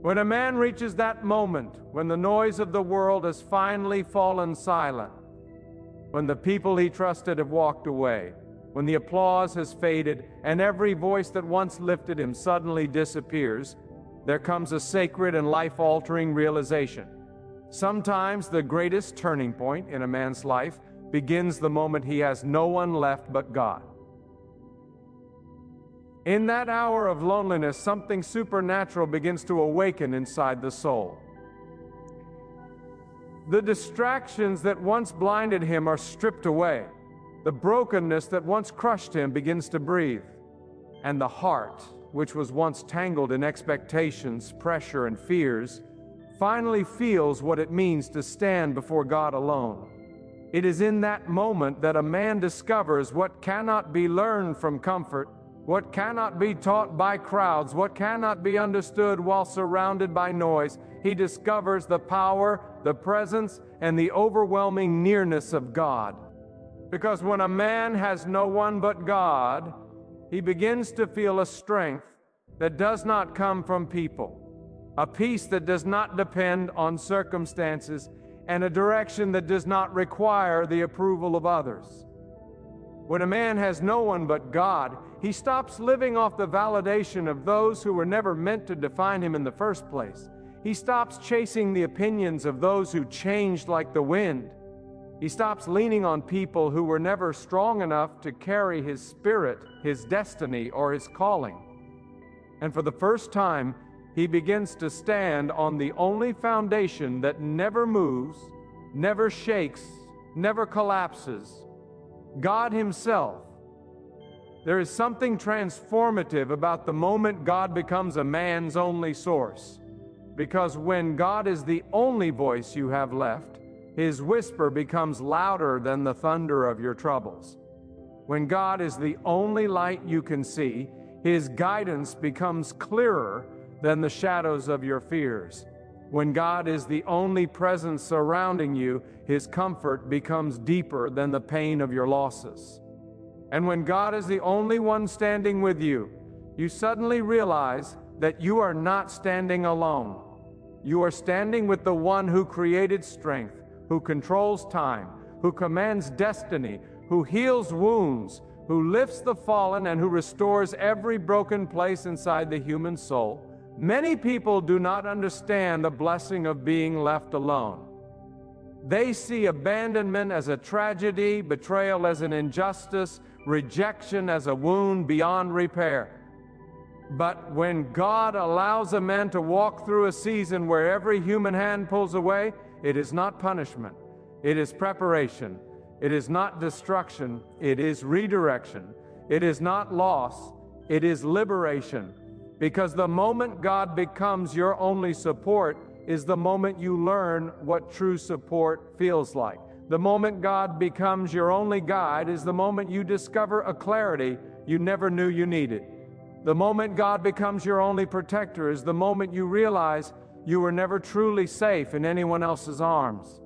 When a man reaches that moment, when the noise of the world has finally fallen silent, when the people he trusted have walked away, when the applause has faded and every voice that once lifted him suddenly disappears, there comes a sacred and life-altering realization. Sometimes the greatest turning point in a man's life begins the moment he has no one left but God. In that hour of loneliness, something supernatural begins to awaken inside the soul. The distractions that once blinded him are stripped away. The brokenness that once crushed him begins to breathe. And the heart, which was once tangled in expectations, pressure, and fears, finally feels what it means to stand before God alone. It is in that moment that a man discovers what cannot be learned from comfort, what cannot be taught by crowds, what cannot be understood while surrounded by noise. He discovers the power, the presence, and the overwhelming nearness of God. Because when a man has no one but God, he begins to feel a strength that does not come from people, a peace that does not depend on circumstances, and a direction that does not require the approval of others. When a man has no one but God, he stops living off the validation of those who were never meant to define him in the first place. He stops chasing the opinions of those who changed like the wind. He stops leaning on people who were never strong enough to carry his spirit, his destiny, or his calling. And for the first time, he begins to stand on the only foundation that never moves, never shakes, never collapses: God Himself. There is something transformative about the moment God becomes a man's only source. Because when God is the only voice you have left, His whisper becomes louder than the thunder of your troubles. When God is the only light you can see, His guidance becomes clearer than the shadows of your fears. When God is the only presence surrounding you, His comfort becomes deeper than the pain of your losses. And when God is the only one standing with you, you suddenly realize that you are not standing alone. You are standing with the one who created strength, who controls time, who commands destiny, who heals wounds, who lifts the fallen, and who restores every broken place inside the human soul. Many people do not understand the blessing of being left alone. They see abandonment as a tragedy, betrayal as an injustice, rejection as a wound beyond repair. But when God allows a man to walk through a season where every human hand pulls away, it is not punishment. It is preparation. It is not destruction. It is redirection. It is not loss. It is liberation. Because the moment God becomes your only support is the moment you learn what true support feels like. The moment God becomes your only guide is the moment you discover a clarity you never knew you needed. The moment God becomes your only protector is the moment you realize you were never truly safe in anyone else's arms.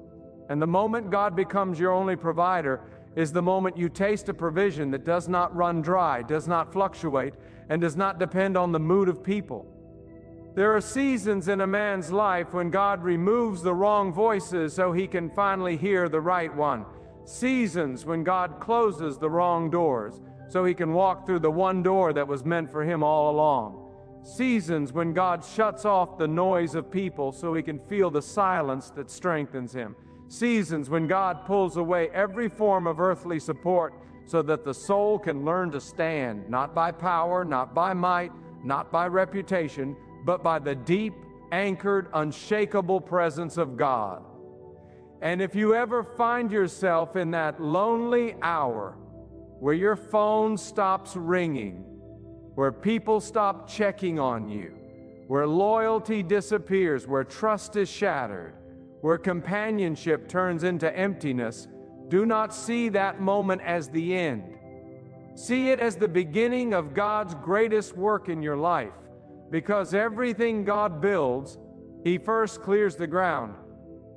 And the moment God becomes your only provider is the moment you taste a provision that does not run dry, does not fluctuate, and does not depend on the mood of people. There are seasons in a man's life when God removes the wrong voices so he can finally hear the right one. Seasons when God closes the wrong doors so he can walk through the one door that was meant for him all along. Seasons when God shuts off the noise of people so he can feel the silence that strengthens him. Seasons when God pulls away every form of earthly support so that the soul can learn to stand, not by power, not by might, not by reputation, but by the deep, anchored, unshakable presence of God. And if you ever find yourself in that lonely hour where your phone stops ringing, where people stop checking on you, where loyalty disappears, where trust is shattered, where companionship turns into emptiness, do not see that moment as the end. See it as the beginning of God's greatest work in your life. Because everything God builds, He first clears the ground.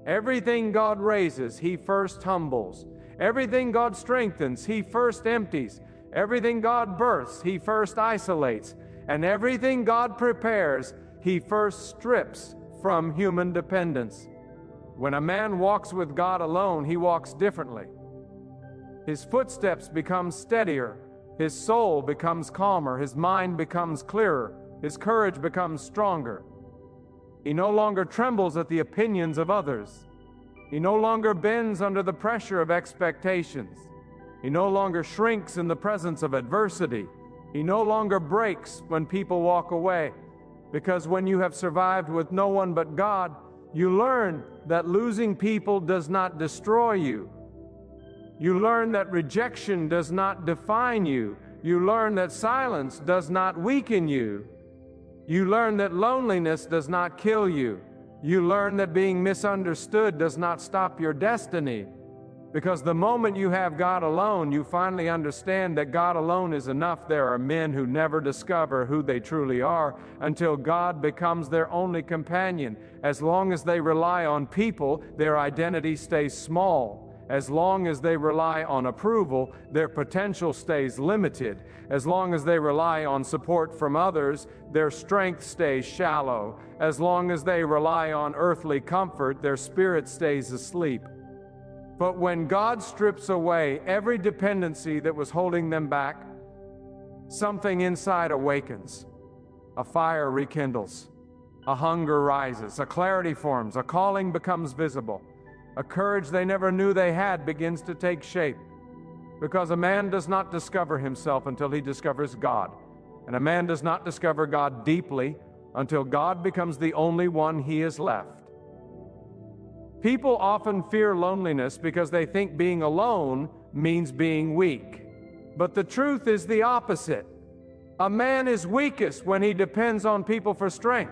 Everything God raises, He first humbles. Everything God strengthens, He first empties. Everything God births, He first isolates. And everything God prepares, he first strips from human dependence. When a man walks with God alone, he walks differently. His footsteps become steadier, his soul becomes calmer, his mind becomes clearer, his courage becomes stronger. He no longer trembles at the opinions of others. He no longer bends under the pressure of expectations. He no longer shrinks in the presence of adversity. He no longer breaks when people walk away. Because when you have survived with no one but God, you learn that losing people does not destroy you. You learn that rejection does not define you. You learn that silence does not weaken you. You learn that loneliness does not kill you. You learn that being misunderstood does not stop your destiny. Because the moment you have God alone, you finally understand that God alone is enough. There are men who never discover who they truly are until God becomes their only companion. As long as they rely on people, their identity stays small. As long as they rely on approval, their potential stays limited. As long as they rely on support from others, their strength stays shallow. As long as they rely on earthly comfort, their spirit stays asleep. But when God strips away every dependency that was holding them back, something inside awakens. A fire rekindles. A hunger rises. A clarity forms. A calling becomes visible. A courage they never knew they had begins to take shape. Because a man does not discover himself until he discovers God. And a man does not discover God deeply until God becomes the only one he is left. People often fear loneliness because they think being alone means being weak. But the truth is the opposite. A man is weakest when he depends on people for strength.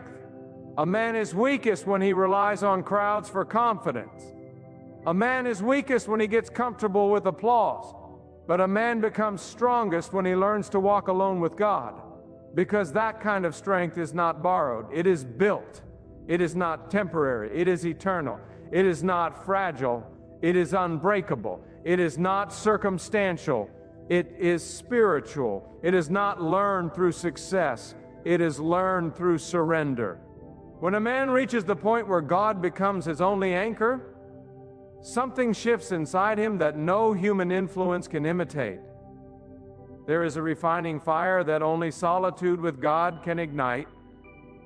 A man is weakest when he relies on crowds for confidence. A man is weakest when he gets comfortable with applause. But a man becomes strongest when he learns to walk alone with God. Because that kind of strength is not borrowed. It is built. It is not temporary. It is eternal. It is not fragile. It is unbreakable. It is not circumstantial. It is spiritual. It is not learned through success. It is learned through surrender. When a man reaches the point where God becomes his only anchor, something shifts inside him that no human influence can imitate. There is a refining fire that only solitude with God can ignite.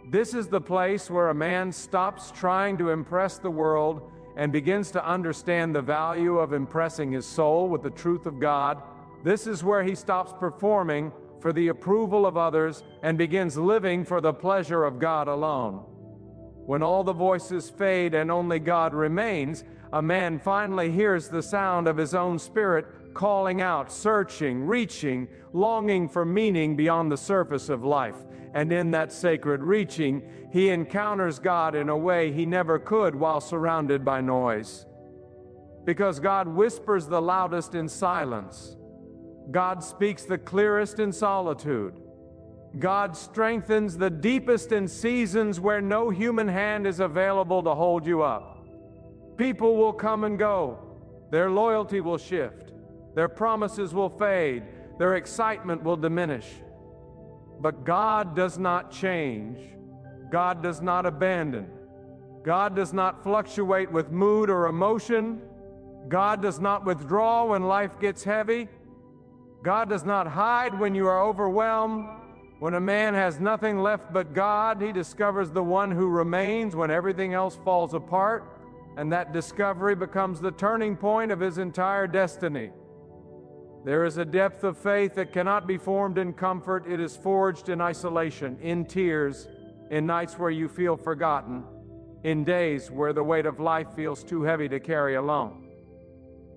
This is the place where a man stops trying to impress the world and begins to understand the value of impressing his soul with the truth of God. This is where he stops performing for the approval of others and begins living for the pleasure of God alone. When all the voices fade and only God remains, a man finally hears the sound of his own spirit calling out, searching, reaching, longing for meaning beyond the surface of life. And in that sacred reaching, he encounters God in a way he never could while surrounded by noise. Because God whispers the loudest in silence. God speaks the clearest in solitude. God strengthens the deepest in seasons where no human hand is available to hold you up. People will come and go. Their loyalty will shift. Their promises will fade. Their excitement will diminish. But God does not change. God does not abandon. God does not fluctuate with mood or emotion. God does not withdraw when life gets heavy. God does not hide when you are overwhelmed. When a man has nothing left but God, he discovers the one who remains when everything else falls apart, and that discovery becomes the turning point of his entire destiny. There is a depth of faith that cannot be formed in comfort. It is forged in isolation, in tears, in nights where you feel forgotten, in days where the weight of life feels too heavy to carry alone.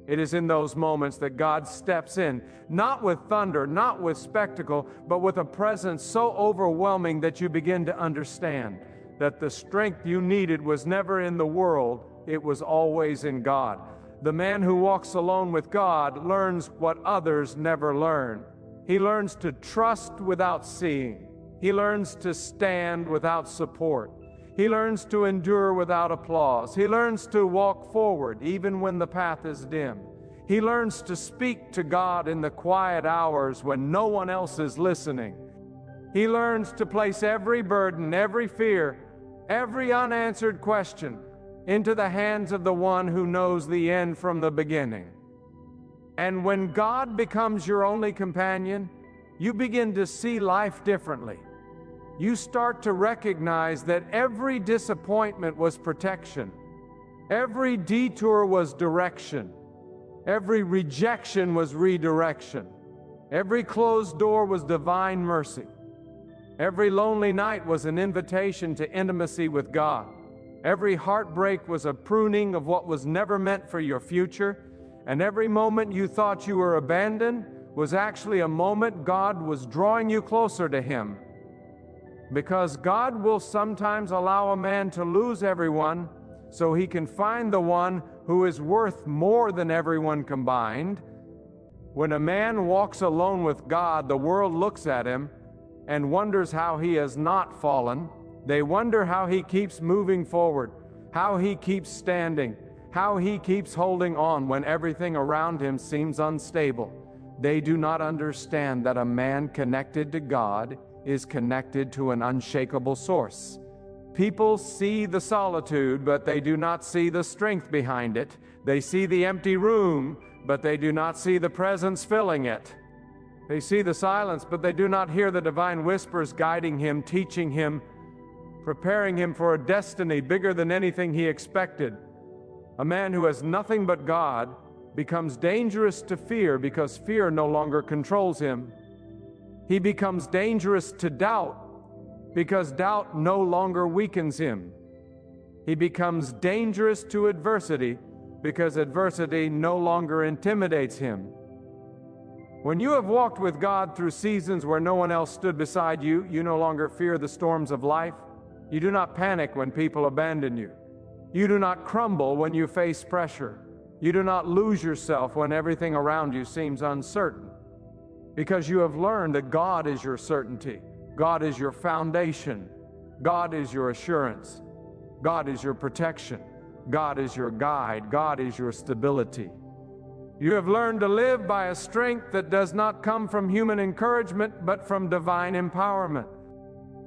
It is in those moments that God steps in, not with thunder, not with spectacle, but with a presence so overwhelming that you begin to understand that the strength you needed was never in the world, it was always in God. The man who walks alone with God learns what others never learn. He learns to trust without seeing. He learns to stand without support. He learns to endure without applause. He learns to walk forward even when the path is dim. He learns to speak to God in the quiet hours when no one else is listening. He learns to place every burden, every fear, every unanswered question into the hands of the one who knows the end from the beginning. And when God becomes your only companion, you begin to see life differently. You start to recognize that every disappointment was protection, every detour was direction, every rejection was redirection, every closed door was divine mercy. Every lonely night was an invitation to intimacy with God. Every heartbreak was a pruning of what was never meant for your future, and every moment you thought you were abandoned was actually a moment God was drawing you closer to Him. Because God will sometimes allow a man to lose everyone so he can find the one who is worth more than everyone combined. When a man walks alone with God, the world looks at him and wonders how he has not fallen. They wonder how he keeps moving forward, how he keeps standing, how he keeps holding on when everything around him seems unstable. They do not understand that a man connected to God is connected to an unshakable source. People see the solitude, but they do not see the strength behind it. They see the empty room, but they do not see the presence filling it. They see the silence, but they do not hear the divine whispers guiding him, teaching him, preparing him for a destiny bigger than anything he expected. A man who has nothing but God becomes dangerous to fear because fear no longer controls him. He becomes dangerous to doubt because doubt no longer weakens him. He becomes dangerous to adversity because adversity no longer intimidates him. When you have walked with God through seasons where no one else stood beside you, you no longer fear the storms of life. You do not panic when people abandon you. You do not crumble when you face pressure. You do not lose yourself when everything around you seems uncertain. Because you have learned that God is your certainty. God is your foundation. God is your assurance. God is your protection. God is your guide. God is your stability. You have learned to live by a strength that does not come from human encouragement, but from divine empowerment.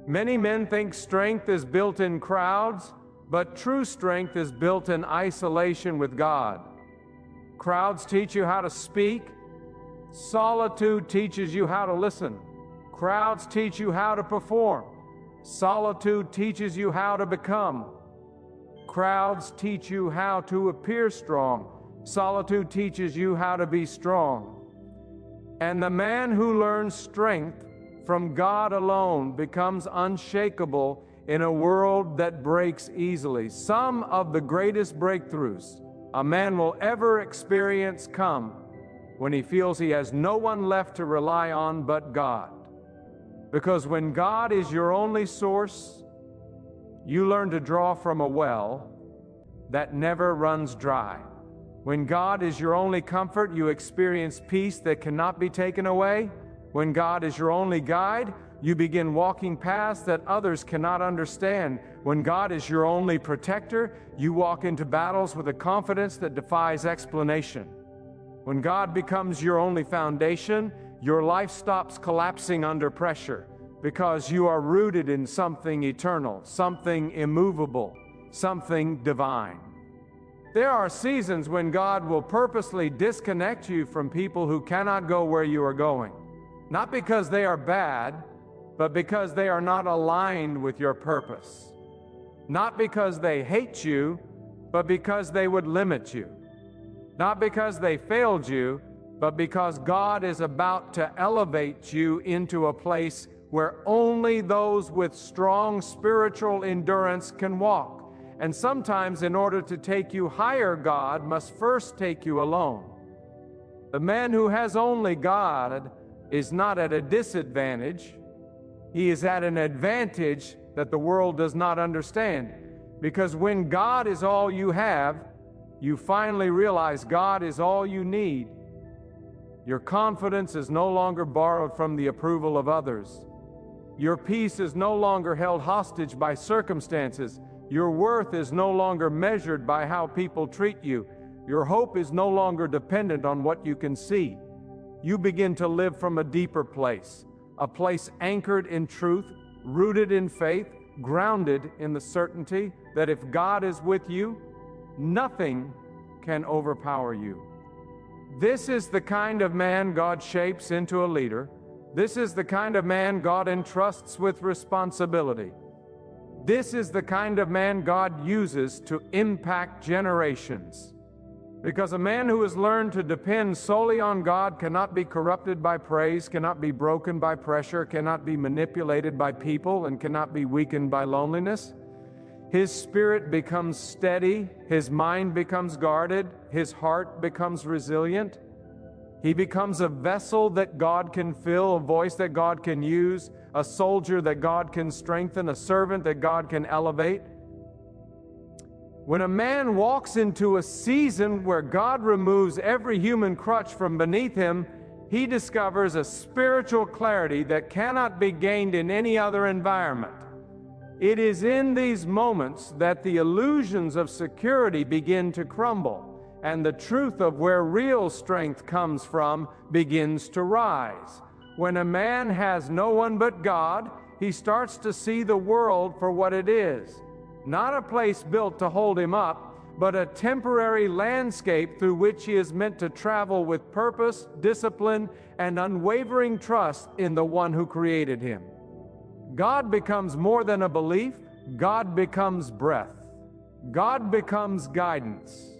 Many men think strength is built in crowds, but true strength is built in isolation with God. Crowds teach you how to speak. Solitude teaches you how to listen. Crowds teach you how to perform. Solitude teaches you how to become. Crowds teach you how to appear strong. Solitude teaches you how to be strong. And the man who learns strength from God alone becomes unshakable in a world that breaks easily. Some of the greatest breakthroughs a man will ever experience come when he feels he has no one left to rely on but God. Because when God is your only source, you learn to draw from a well that never runs dry. When God is your only comfort, you experience peace that cannot be taken away. When God is your only guide, you begin walking paths that others cannot understand. When God is your only protector, you walk into battles with a confidence that defies explanation. When God becomes your only foundation, your life stops collapsing under pressure because you are rooted in something eternal, something immovable, something divine. There are seasons when God will purposely disconnect you from people who cannot go where you are going. Not because they are bad, but because they are not aligned with your purpose. Not because they hate you, but because they would limit you. Not because they failed you, but because God is about to elevate you into a place where only those with strong spiritual endurance can walk. And sometimes, in order to take you higher, God must first take you alone. The man who has only God is not at a disadvantage. He is at an advantage that the world does not understand. Because when God is all you have, you finally realize God is all you need. Your confidence is no longer borrowed from the approval of others. Your peace is no longer held hostage by circumstances. Your worth is no longer measured by how people treat you. Your hope is no longer dependent on what you can see. You begin to live from a deeper place, a place anchored in truth, rooted in faith, grounded in the certainty that if God is with you, nothing can overpower you. This is the kind of man God shapes into a leader. This is the kind of man God entrusts with responsibility. This is the kind of man God uses to impact generations. Because a man who has learned to depend solely on God cannot be corrupted by praise, cannot be broken by pressure, cannot be manipulated by people, and cannot be weakened by loneliness. His spirit becomes steady, his mind becomes guarded, his heart becomes resilient. He becomes a vessel that God can fill, a voice that God can use, a soldier that God can strengthen, a servant that God can elevate. When a man walks into a season where God removes every human crutch from beneath him, he discovers a spiritual clarity that cannot be gained in any other environment. It is in these moments that the illusions of security begin to crumble, and the truth of where real strength comes from begins to rise. When a man has no one but God, he starts to see the world for what it is. Not a place built to hold him up, but a temporary landscape through which he is meant to travel with purpose, discipline, and unwavering trust in the one who created him. God becomes more than a belief. God becomes breath. God becomes guidance.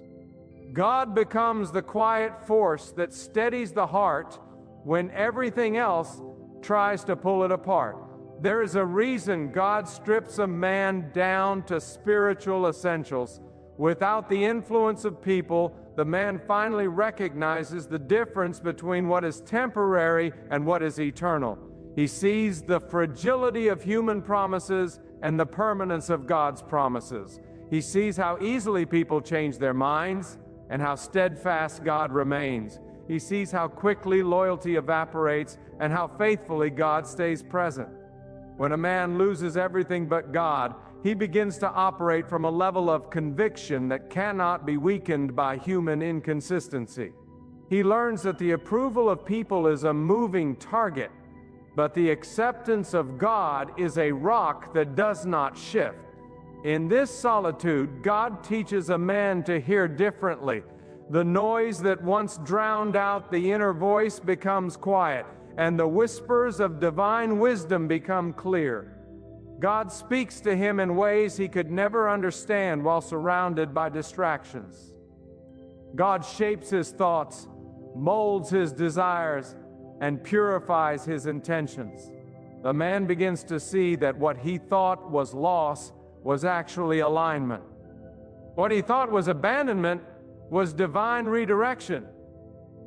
God becomes the quiet force that steadies the heart when everything else tries to pull it apart. There is a reason God strips a man down to spiritual essentials. Without the influence of people, the man finally recognizes the difference between what is temporary and what is eternal. He sees the fragility of human promises and the permanence of God's promises. He sees how easily people change their minds and how steadfast God remains. He sees how quickly loyalty evaporates and how faithfully God stays present. When a man loses everything but God, he begins to operate from a level of conviction that cannot be weakened by human inconsistency. He learns that the approval of people is a moving target, but the acceptance of God is a rock that does not shift. In this solitude, God teaches a man to hear differently. The noise that once drowned out the inner voice becomes quiet, and the whispers of divine wisdom become clear. God speaks to him in ways he could never understand while surrounded by distractions. God shapes his thoughts, molds his desires, and purifies his intentions. The man begins to see that what he thought was loss was actually alignment. What he thought was abandonment was divine redirection.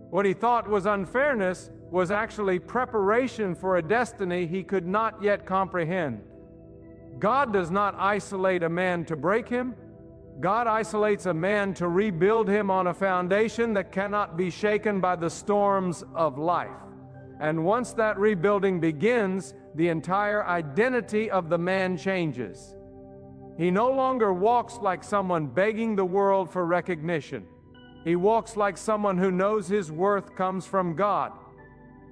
What he thought was unfairness was actually preparation for a destiny he could not yet comprehend. God does not isolate a man to break him. God isolates a man to rebuild him on a foundation that cannot be shaken by the storms of life. And once that rebuilding begins, the entire identity of the man changes. He no longer walks like someone begging the world for recognition. He walks like someone who knows his worth comes from God.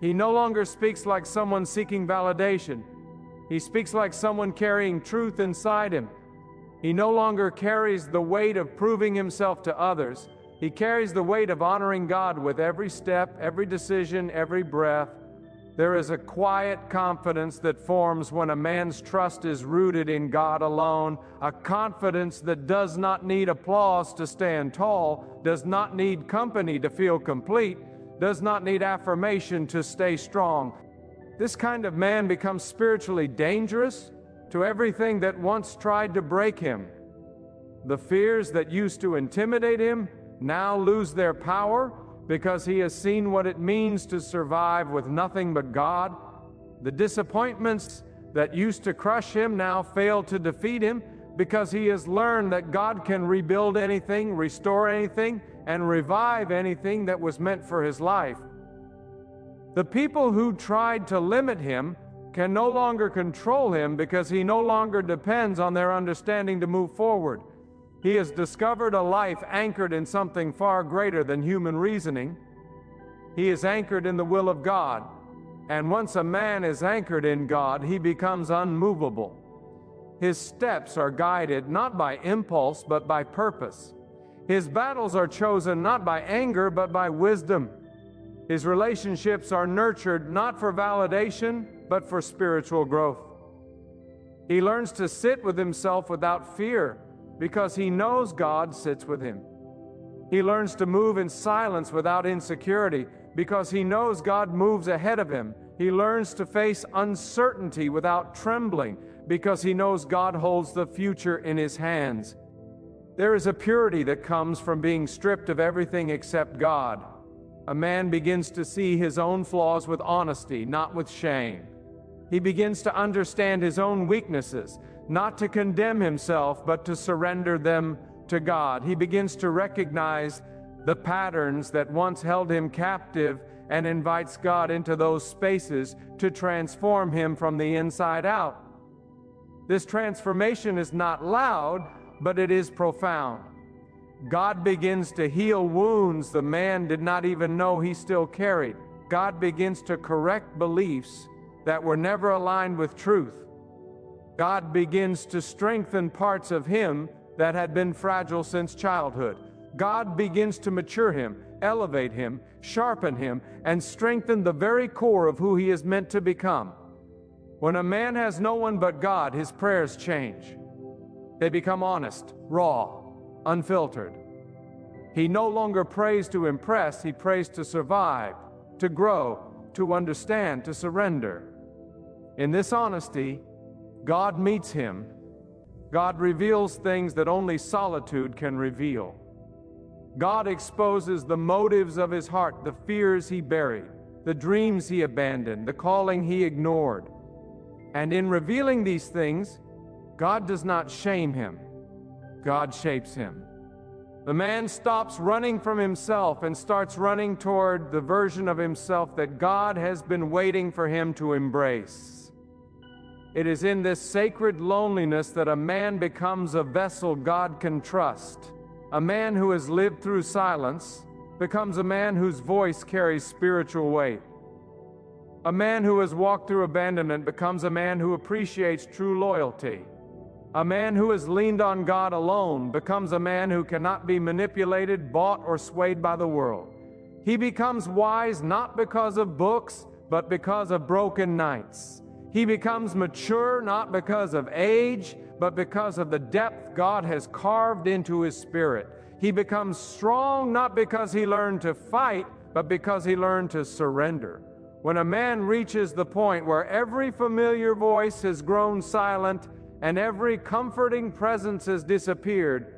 He no longer speaks like someone seeking validation. He speaks like someone carrying truth inside him. He no longer carries the weight of proving himself to others. He carries the weight of honoring God with every step, every decision, every breath. There is a quiet confidence that forms when a man's trust is rooted in God alone, a confidence that does not need applause to stand tall, does not need company to feel complete, does not need affirmation to stay strong. This kind of man becomes spiritually dangerous to everything that once tried to break him. The fears that used to intimidate him now lose their power because he has seen what it means to survive with nothing but God. The disappointments that used to crush him now fail to defeat him because he has learned that God can rebuild anything, restore anything, and revive anything that was meant for his life. The people who tried to limit him can no longer control him because he no longer depends on their understanding to move forward. He has discovered a life anchored in something far greater than human reasoning. He is anchored in the will of God, And once a man is anchored in God, he becomes unmovable. His steps are guided not by impulse, but by purpose. His battles are chosen not by anger, but by wisdom. His relationships are nurtured not for validation, but for spiritual growth. He learns to sit with himself without fear, because he knows God sits with him. He learns to move in silence without insecurity, because he knows God moves ahead of him. He learns to face uncertainty without trembling, because he knows God holds the future in his hands. There is a purity that comes from being stripped of everything except God. A man begins to see his own flaws with honesty, not with shame. He begins to understand his own weaknesses, not to condemn himself, but to surrender them to God. He begins to recognize the patterns that once held him captive and invites God into those spaces to transform him from the inside out. This transformation is not loud, but it is profound. God begins to heal wounds the man did not even know he still carried. God begins to correct beliefs that were never aligned with truth. God begins to strengthen parts of him that had been fragile since childhood. God begins to mature him, elevate him, sharpen him, and strengthen the very core of who he is meant to become. When a man has no one but God, his prayers change. They become honest, raw, unfiltered. He no longer prays to impress, he prays to survive, to grow, to understand, to surrender. In this honesty, God meets him. God reveals things that only solitude can reveal. God exposes the motives of his heart, the fears he buried, the dreams he abandoned, the calling he ignored. And in revealing these things, God does not shame him. God shapes him. The man stops running from himself and starts running toward the version of himself that God has been waiting for him to embrace. It is in this sacred loneliness that a man becomes a vessel God can trust. A man who has lived through silence becomes a man whose voice carries spiritual weight. A man who has walked through abandonment becomes a man who appreciates true loyalty. A man who has leaned on God alone becomes a man who cannot be manipulated, bought, or swayed by the world. He becomes wise not because of books, but because of broken nights. He becomes mature not because of age, but because of the depth God has carved into his spirit. He becomes strong not because he learned to fight, but because he learned to surrender. When a man reaches the point where every familiar voice has grown silent and every comforting presence has disappeared,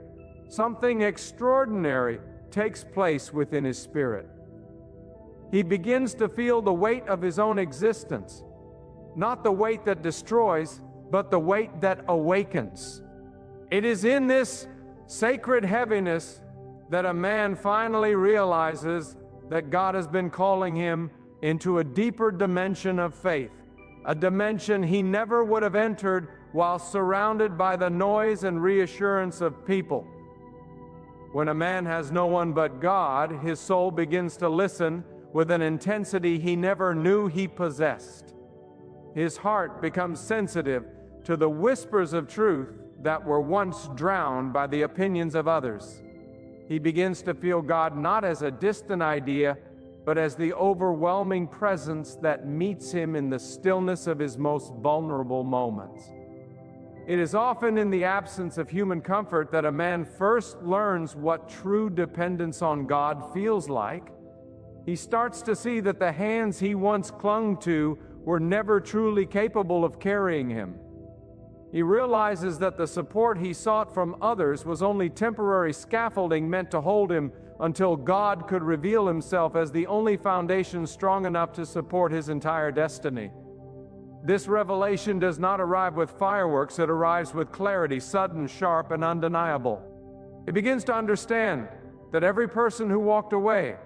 something extraordinary takes place within his spirit. He begins to feel the weight of his own existence, not the weight that destroys, but the weight that awakens. It is in this sacred heaviness that a man finally realizes that God has been calling him into a deeper dimension of faith, a dimension he never would have entered while surrounded by the noise and reassurance of people. When a man has no one but God, his soul begins to listen with an intensity he never knew he possessed. His heart becomes sensitive to the whispers of truth that were once drowned by the opinions of others. He begins to feel God not as a distant idea, but as the overwhelming presence that meets him in the stillness of his most vulnerable moments. It is often in the absence of human comfort that a man first learns what true dependence on God feels like. He starts to see that the hands he once clung to were never truly capable of carrying him. He realizes that the support he sought from others was only temporary scaffolding meant to hold him until God could reveal himself as the only foundation strong enough to support his entire destiny. This revelation does not arrive with fireworks, it arrives with clarity, sudden, sharp, and undeniable. He begins to understand that every person who walked away,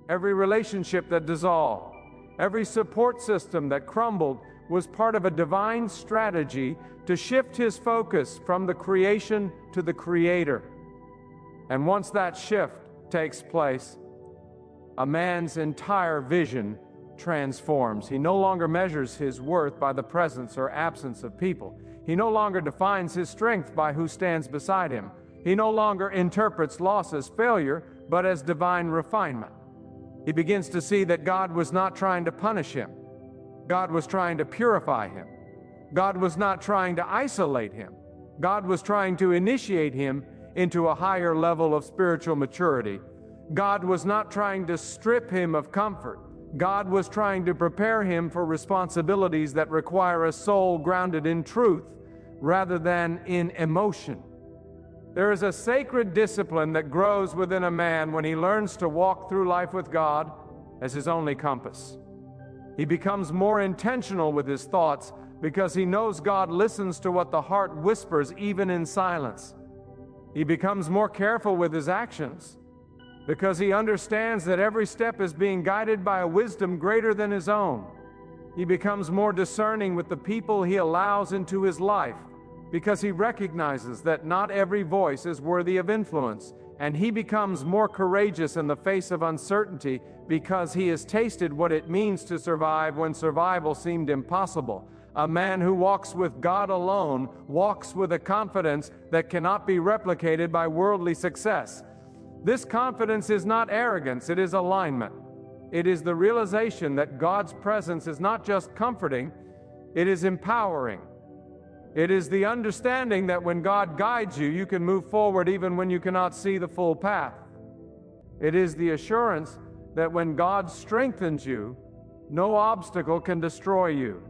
every relationship that dissolved, every support system that crumbled was part of a divine strategy to shift his focus from the creation to the Creator. And once that shift takes place, a man's entire vision transforms. He no longer measures his worth by the presence or absence of people. He no longer defines his strength by who stands beside him. He no longer interprets loss as failure, but as divine refinement. He begins to see that God was not trying to punish him. God was trying to purify him. God was not trying to isolate him. God was trying to initiate him into a higher level of spiritual maturity. God was not trying to strip him of comfort. God was trying to prepare him for responsibilities that require a soul grounded in truth rather than in emotion. There is a sacred discipline that grows within a man when he learns to walk through life with God as his only compass. He becomes more intentional with his thoughts because he knows God listens to what the heart whispers even in silence. He becomes more careful with his actions because he understands that every step is being guided by a wisdom greater than his own. He becomes more discerning with the people he allows into his life because he recognizes that not every voice is worthy of influence, and he becomes more courageous in the face of uncertainty because he has tasted what it means to survive when survival seemed impossible. A man who walks with God alone walks with a confidence that cannot be replicated by worldly success. This confidence is not arrogance, it is alignment. It is the realization that God's presence is not just comforting, it is empowering. It is the understanding that when God guides you, you can move forward even when you cannot see the full path. It is the assurance that when God strengthens you, no obstacle can destroy you.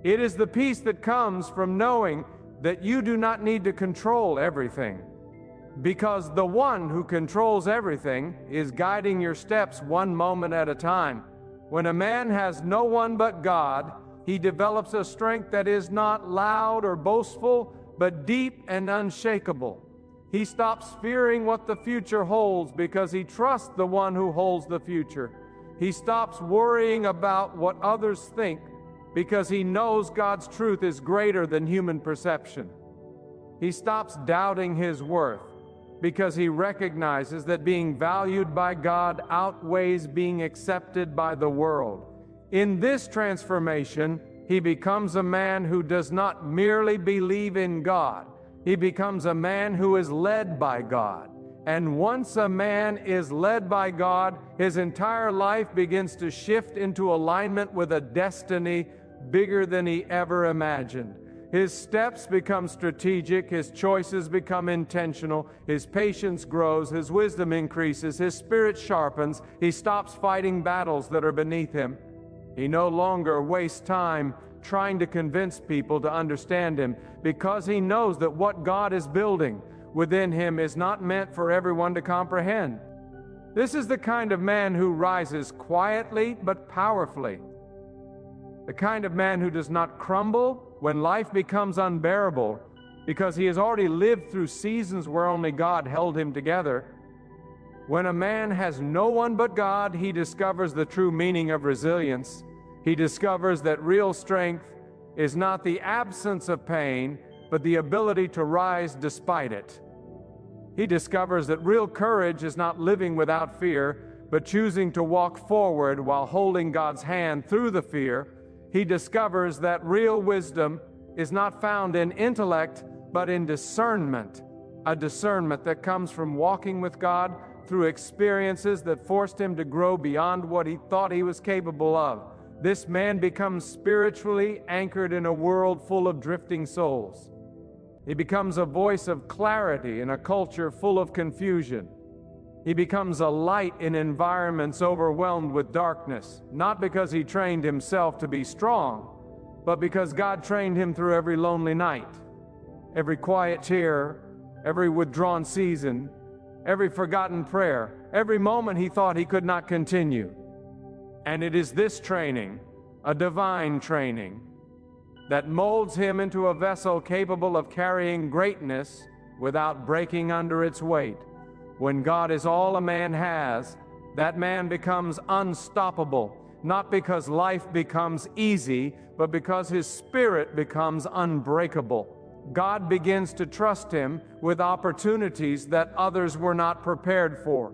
It is the peace that comes from knowing that you do not need to control everything, because the one who controls everything is guiding your steps one moment at a time. When a man has no one but God, he develops a strength that is not loud or boastful, but deep and unshakable. He stops fearing what the future holds because he trusts the one who holds the future. He stops worrying about what others think because he knows God's truth is greater than human perception. He stops doubting his worth because he recognizes that being valued by God outweighs being accepted by the world. In this transformation, he becomes a man who does not merely believe in God. He becomes a man who is led by God. And once a man is led by God, his entire life begins to shift into alignment with a destiny bigger than he ever imagined. His steps become strategic, his choices become intentional, his patience grows, his wisdom increases, his spirit sharpens, he stops fighting battles that are beneath him. He no longer wastes time trying to convince people to understand him because he knows that what God is building within him is not meant for everyone to comprehend. This is the kind of man who rises quietly but powerfully. The kind of man who does not crumble when life becomes unbearable because he has already lived through seasons where only God held him together. When a man has no one but God, he discovers the true meaning of resilience. He discovers that real strength is not the absence of pain, but the ability to rise despite it. He discovers that real courage is not living without fear, but choosing to walk forward while holding God's hand through the fear. He discovers that real wisdom is not found in intellect, but in discernment, a discernment that comes from walking with God through experiences that forced him to grow beyond what he thought he was capable of. This man becomes spiritually anchored in a world full of drifting souls. He becomes a voice of clarity in a culture full of confusion. He becomes a light in environments overwhelmed with darkness, not because he trained himself to be strong, but because God trained him through every lonely night, every quiet tear, every withdrawn season, every forgotten prayer, every moment he thought he could not continue. And it is this training, a divine training, that molds him into a vessel capable of carrying greatness without breaking under its weight. When God is all a man has, that man becomes unstoppable, not because life becomes easy, but because his spirit becomes unbreakable. God begins to trust him with opportunities that others were not prepared for.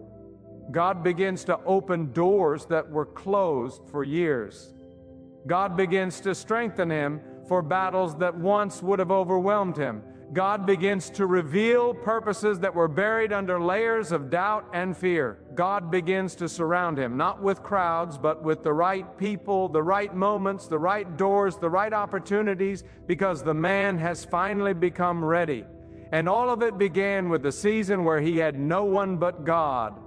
God begins to open doors that were closed for years. God begins to strengthen him for battles that once would have overwhelmed him. God begins to reveal purposes that were buried under layers of doubt and fear. God begins to surround him, not with crowds, but with the right people, the right moments, the right doors, the right opportunities, because the man has finally become ready. And all of it began with the season where he had no one but God.